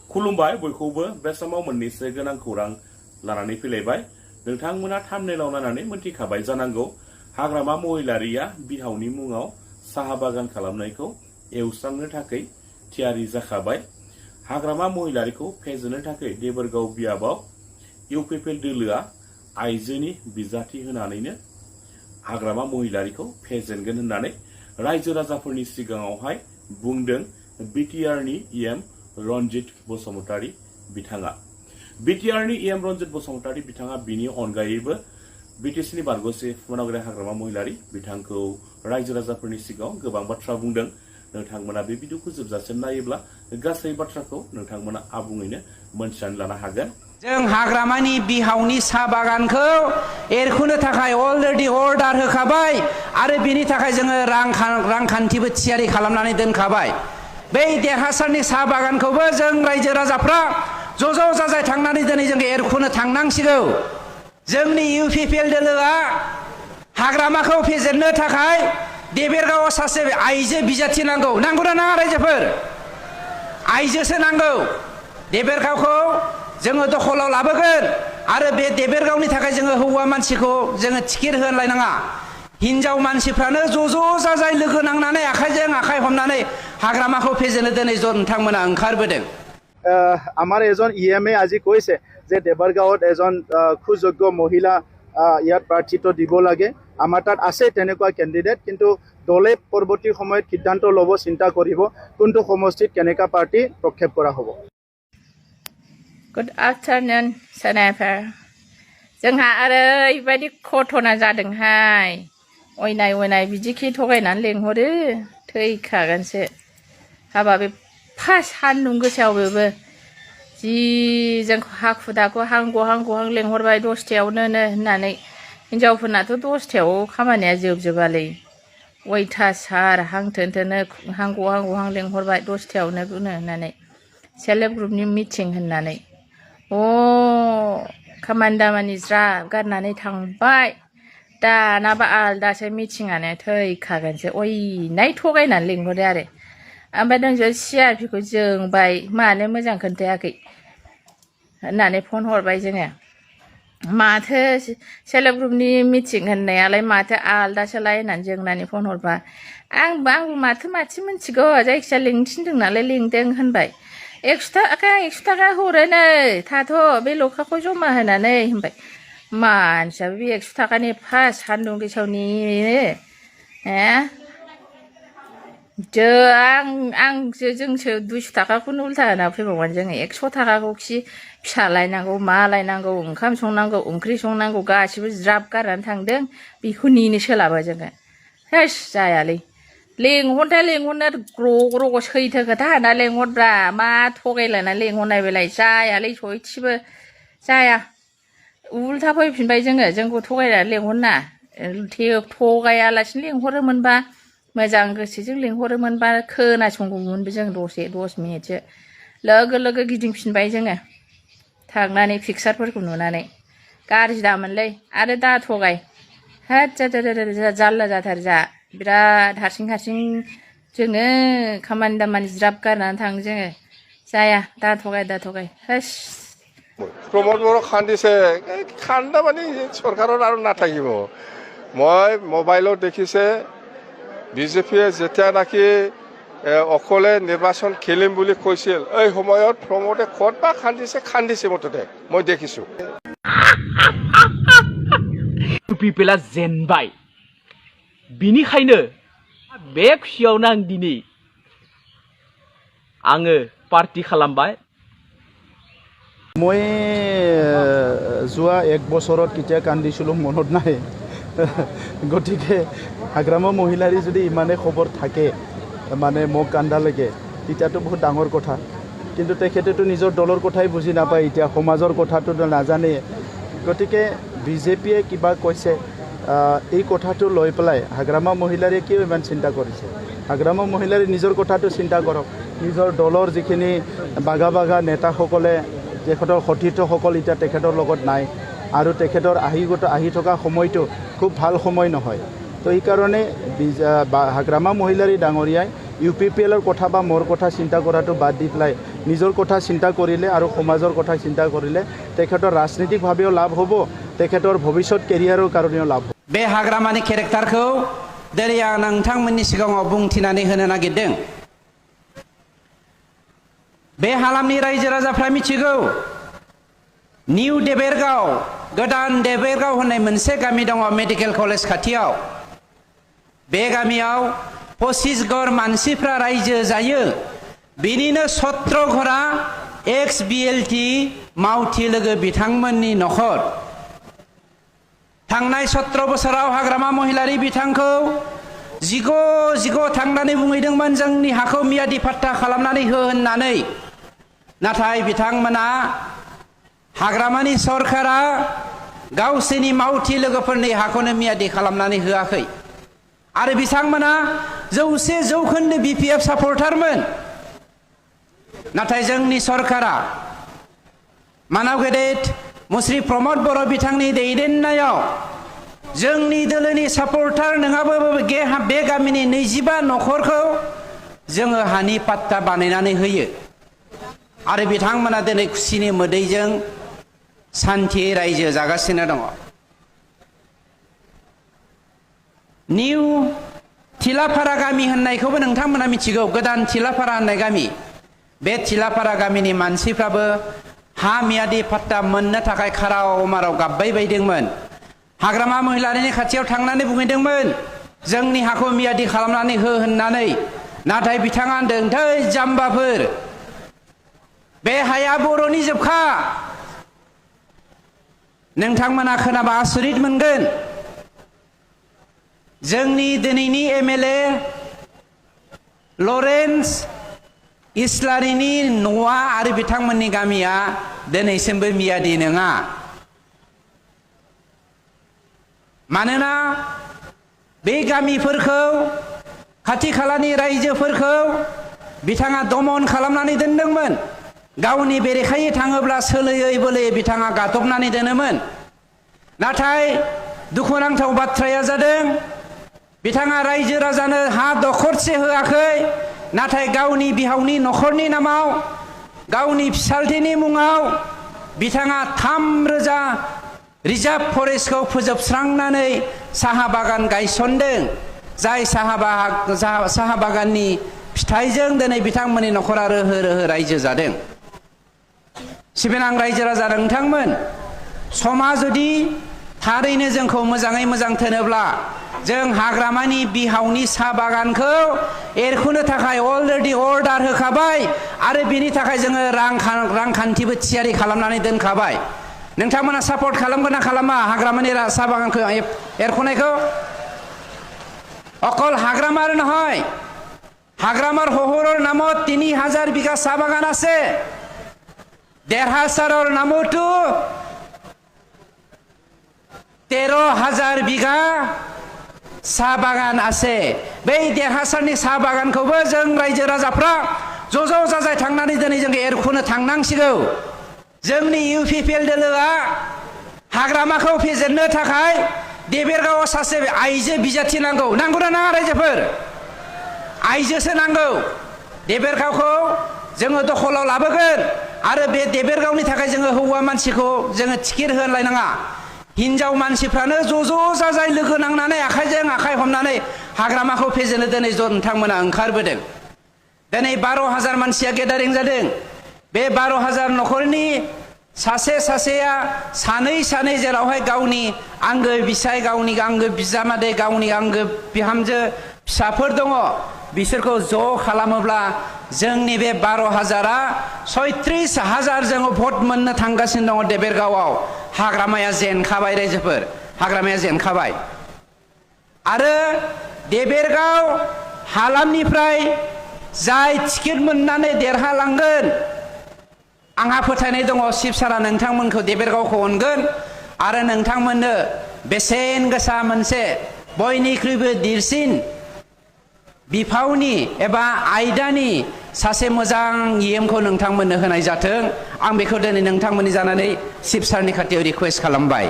खुलुमबाय बयखौबो बे समाव मोननैसो गोनां खौरां लानानै फैलायबाय। नोंथांमोना थाम्बनेइलाव नायनानै मोनथिखाबाय जानांगौ हाग्रामा महिलारिया बिहावनि मुङाव साहा बागान खालामनायखौ एवस्रांनो थाखाय थियारि जाखाबाय। हाग्रामा महिलारिखौ फेजेननो थाखाय देबोरगाव बियाबाव इउपिपिएल दोलोआ आइजोनि बिजाथि होनानैनो हाग्रामा महिलारिखौ फेजेनगोन होननानै रायजो राजाफोरनि सिगाङावहाय बुंदों बिटिआरनि इएम रनजित बसुमतारी बिथाङा। बिटिआरनि इएम रनजित बसुमतारी बिथाङा बिनि अनगायैबो बिटिसिनि बारग'से मनाग्रा हाग्रामा महिलारि बिथांखौ रायजो राजाफोरनि सिगाङाव गोबां बाथ्रा बुंदों। नोंथांमोना बे भिडिअखौ जोबजासिम नायोब्ला गासै बाथ्राखौ नोंथांमोना आबुङैनो मोनथिनानै लानो हागोन। जों हाग्रामानि बिहावनि साहा बागानखौ एरखुनो थाखाय अलरेडि अर्डार होखाबाय आरो बिनि थाखाय जोङो रांखान्थिबो थियारि खालामनानै दोनखाबाय। बै देरहासारनि साहा बागानखौबो जों रायजो राजाफ्रा ज' जाजाय थांनानै दिनै जों एरखुनो थांनांसिगौ। जोंनि इउपिपिएल दोलोआ हाग्रामाखौ फेजेननो थाखाय देबोरगावआव सासे आइजो बिजाथि नांगौ। नांगौना नाङा रायजोफोर? आइजोसो नांगौ। देबोरगावखौ जोङो दखलाव लाबोगोन आरो बे देबोरगावनि थाखाय जोङो हौवा मानसिखौ जोङो टिकेट होलायनाङा। हिनजाव मानसिफ्रानो ज' जाजाय लोगो नांनानै आखाइजों आखाइ हमनानै हाग्रामाखौ फेजेननो दिनै नोंथांमोना ओंखारबोदों। আমাৰ এজন ইএমএ আজি কৈছে যে দেবৰগাঁৱত এজন সুযোগ্য মহিলা ইয়াত প্ৰাৰ্থিত্ব দিব লাগে। আমাৰ তাত আছে তেনেকুৱা কেণ্ডিডেট, কিন্তু দলে পৰৱৰ্তী সময়ত সিদ্ধান্ত ল'ব, চিন্তা কৰিব কোনটো সমষ্টিত কেনেকা পাৰ্টি প্ৰক্ষেপ কৰা হ'ব। Good afternoon, Senator. जोंहा ओरैबायदि घटना जादोंहाय, अयनाय बिदिखि थगायनानै लेंहरो थैखागोनसो। हाबा बे सान्दुं गोसायाव बेबो जि जोंखौ हाखु दाखु हांगौ लेंहरबाय 10थायावनो होननानै। हिनजावफोरनाथ' 10थायाव खामानिया जोबजोबालै, अयथासार हांथोनो हांगौ लेंहरबाय 10थायावनो होननानै सेल्फ हेल्प ग्रुपनि मिटिं होननानै। खामानि दामानि ज्राब गारनानै थांबाय, दानाबा आलदासो मिटिङानो थैखागोनसो। अयनाय थगायनानै लेंहरो आरो। ओमफ्राय नोंसोर सिआरपिखौ जोंबाय, मानो मोजां खोन्थायाखै होननानै फन हरबाय जोङो। माथो सेल्फ हेल्प ग्रुपनि मिटिं होननायालाय माथो आलदासोलाय होननानै जोंनानै फन हरबा आंबो माथो मिथिगौ, जायखिजाया लिंनो थिनदों नालाय लिंदों होनबाय। 100 थाखा हरोनो, थाथ' बे लखाखौ जमा होनानै होनबाय। मानसियाबो बे 100 थाखानि सान्दुं गोसावनि जोंसो 200 थाखाखौनो उल्था होना फैबावगोन जोङो। 100 थाखाखौ फिसा लायनांगौ, मा लायनांगौ, ओंखाम संनांगौ, ओंख्रि संनांगौ, गासिबो ज्राब गारनानै थांदों। बेखौ नेनो सोलाबा जोङो। जायालै, लेंहरनो ग्र' सैथो खोथा होना लेंहरब्रा, मा थगायलायनानै लेंहरनाय बेलाय। जायालै, सयथिबो जाया। उल्था फैफिनबाय जोंखौ थगायनानै लेंहरना। थगायालासिनो लेंहरोमोनबा, मोजां गोसोजों लेंहरोमोनबा खोनासंगौमोनबो जों 10 मिनिटसो। लोगो गिदिंफिनबाय जोङो थांनानै पिकचारफोरखौ नुनानै। गाज्रि दामोनलै, आरो दा थगाय। जारला जाथार जा। बिराद हारसिं जोङो खामानि दामानि ज्राब गारनानै थाङो जोङो। जाया, दा थगाय। प्रमोद बर' খান্দিছে, খান্দা মানে চৰকাৰৰ আৰু নাথাকিব। মই মোবাইলত দেখিছে বিজেপিয়ে যেতিয়া নাকি অকলে নিৰ্বাচন খেলিম বুলি কৈছিল, এই সময়ত প্ৰমোদে ক'তবা খান্দিছে মুঠতে মই দেখিছোঁ। इउपिपिएलआ जेनबाय, बिनिखायनो बे खुसियावनो आङो पार्टी खालामबाय। মই যোৱা 1 বছৰত কেতিয়া কান্দিছিলোঁ মনত নাই। গতিকে হাগ্ৰামা মহিলাৰী যদি ইমানে খবৰ থাকে মানে মোক কান্দালৈকে, তেতিয়াতো বহুত ডাঙৰ কথা। কিন্তু তেখেতেতো নিজৰ দলৰ কথাই বুজি নাপায়, এতিয়া সমাজৰ কথাটো নাজানে। গতিকে বিজেপিয়ে কিবা কৈছে, এই কথাটো লৈ পেলাই হাগ্ৰামা মহিলাৰীয়ে কিয় ইমান চিন্তা কৰিছে? হাগ্ৰামা মহিলাৰী নিজৰ কথাটো চিন্তা কৰক। নিজৰ দলৰ যিখিনি বাগা নেতাসকলে, তেখেতৰ সতীৰ্থসকল এতিয়া তেখেতৰ লগত নাই, আৰু তেখেতৰ আহি থকা সময়টো খুব ভাল সময় নহয়। তো এইকাৰণে হাগ্ৰামা মহিলাৰী ডাঙৰীয়াই ইউপিপিএলৰ কথা বা মোৰ কথা চিন্তা কৰাটো বাদ দি পেলাই নিজৰ কথা চিন্তা কৰিলে আৰু সমাজৰ কথা চিন্তা কৰিলে তেখেতৰ ৰাজনৈতিকভাৱেও লাভ হ'ব তেখেতৰ ভৱিষ্যত কেৰিয়াৰৰ কাৰণেও লাভ হ'ব बे हाग्रामानि केरेक्टारखौ दिनै आं नोंथांमोननि सिगाङाव बुंथिनानै होनो नागिरदों बे हालामनि रायजो राजाफ्रा मिथिगौ निउ देबेरगाव गोदान देबेरगाव होननाय मोनसे गामि दङ मेडिकेल कलेज खाथियाव बे गामियाव 25 घर मानसिफ्रा रायजो जायो बिनिनो 17 घरा एक्स BLT मावथि लोगो बिथांमोननि नखर थांनाय 17 बोसोराव हाग्रामा महिलारि बिथांखौ जिग' थांनानै बुंहैदोंमोन जोंनि हाखौ मियादि फाट्टा खालामनानै हो होननानै नाथाय बिथांमोना हाग्रामानि सरकारा गावसोरनि मावथि लोगोफोरनि हाखौनो मियादि खालामनानै होआखै आरो बिथांमोना 100% BPF सापर्टारमोन नाथाय जोंनि सरकारा मानाव गेदेर मुस्रि प्रमद बर' बिथांनि दैदेननायाव जोंनि दोलोनि सापर्टार नङाबाबो बे गामिनि 25 नखरखौ जोङो हानि पाट्टा बानायनानै होयो आरो बिथांमोना दिनै खुसिनि मोदैजों सान्थियै रायजो जागासिनो दङ निउ थिलाफारा गामि होननायखौबो नोंथांमोना मिथिगौ गोदान थिलाफारा होननाय गामि बे थिलाफारा गामिनि मानसिफ्राबो हा मियादि पाट्टा मोननो थाखाय खाराव माराव गाबबाय बायदोंमोन हाग्रामा महिलारिनि खाथियाव थांनानै बुंहैदोंमोन जोंनि हाखौ मियादि खालामनानै हो होननानै नाथाय बिथाङा होनदों थै जाम्बाफोर बे हाया बर'नि जोबखा नोंथांमोना खोनाबा आसरित मोनगोन जोंनि दिनैनि MLA लरेन्स इस्लारिनि न'आ आरो बिथांमोननि गामिया दिनैसिमबो मियादि नङा मानोना बे गामिफोरखौ खाथि खालानि रायजोफोरखौ बिथाङा दमन खालामनानै दोनदोंमोन गावनि बेरेखायै थाङोब्ला सोलोयै बोलोयै बिथाङा गादबनानै दोनोमोन नाथाय दुखुनांथाव बाथ्राया जादों बिथाङा रायजो राजानो हा दखरसे होआखै नाथाय गावनि बिहावनि नखरनि नामाव गावनि फिसालथीनि मुङाव बिथाङा 3,000 रिजार्भ फरेस्टखौ फोजोबस्रांनानै साहा बागान गायसनदों जाय साहा बागाननि फिथाइजों दिनै बिथांमोननि नखरा रोहो रोहो रायजो जादों सिबिनां रायजो राजा नोंथांमोन समा जुदि थारैनो जोंखौ मोजाङै मोजां थोनोब्ला जों हाग्रामानि बिहावनि साहा बागानखौ एरखुनो थाखाय अलरेडि अर्डार होखाबाय आरो बिनि थाखाय जोङो रांखान्थिबो थियारि खालामनानै दोनखाबाय नोंथांमोना सापर्ट खालामगोन ना खालामा हाग्रामानि साहा बागानखौ एरखुनायखौ অকল হাগ্রামার নহয় হাগ্রামার শহরের নামত 3000 বিঘা চাহ বাগান আছে দেৰহাছাৰৰ নামতো 13,000 বিঘা চাহ বাগান আছে बै देरहासारनि साहा बागानखौबो जों रायजो राजाफ्रा ज' जाजाय थांनानै दिनै जों एरखुनो थांनांसिगौ जोंनि UPPL दोलोआ हाग्रामाखौ फेजेननो थाखाय देबेरगावआव सासे आइजो बिजाथि नांगौ नांगौना नाङा रायजोफोर आइजोसो नांगौ देबेरगावखौ जोङो दखलाव लाबोगोन आरो बे देबेरगावनि थाखाय जोङो हौवा मानसिखौ जोङो टिकेट होलायनाङा हिनजाव मानसिफ्रानो ज' जाजाय लोगो नांनानै आखाइजों आखाइ हमनानै हाग्रामाखौ फेजेननो दिनै नोंथांमोना ओंखारबोदों दिनै 12,000 मानसिया गेदारिं जादों बे 12,000 नखरनि सासेया सानै जेरावहाय गावनि आंगो बिसाय गावनि आंगो बिजामादै गावनि आंगो बिहामजो फिसाफोर दङ बिसोरखौ ज' खालामोब्ला जोंनि बे 12,000आ 36,000 जोङो भट मोननो थांगासिनो दङ देबेरगावआव हाग्रामाया जेनखाबाय रायजोफोर हाग्रामाया जेनखाबाय आरो देबेरगाव हालामनिफ्राय जाय टिकेट मोननानै देरहालांगोन आंहा फोथायनाय दङ शिबसारा नोंथांमोनखौ देबेरगावखौ अनगोन आरो नोंथांमोननो बेसेन गोसा मोनसे बयनिख्रुइबो देरसिन बिफावनि एबा आयदानि सासे मोजां इएमखौ नोंथांमोननो होनाय जाथों आं बेखौ दिनै नोंथांमोननि जानानै शिबसारनि खाथियाव रिक्वेस्ट खालामबाय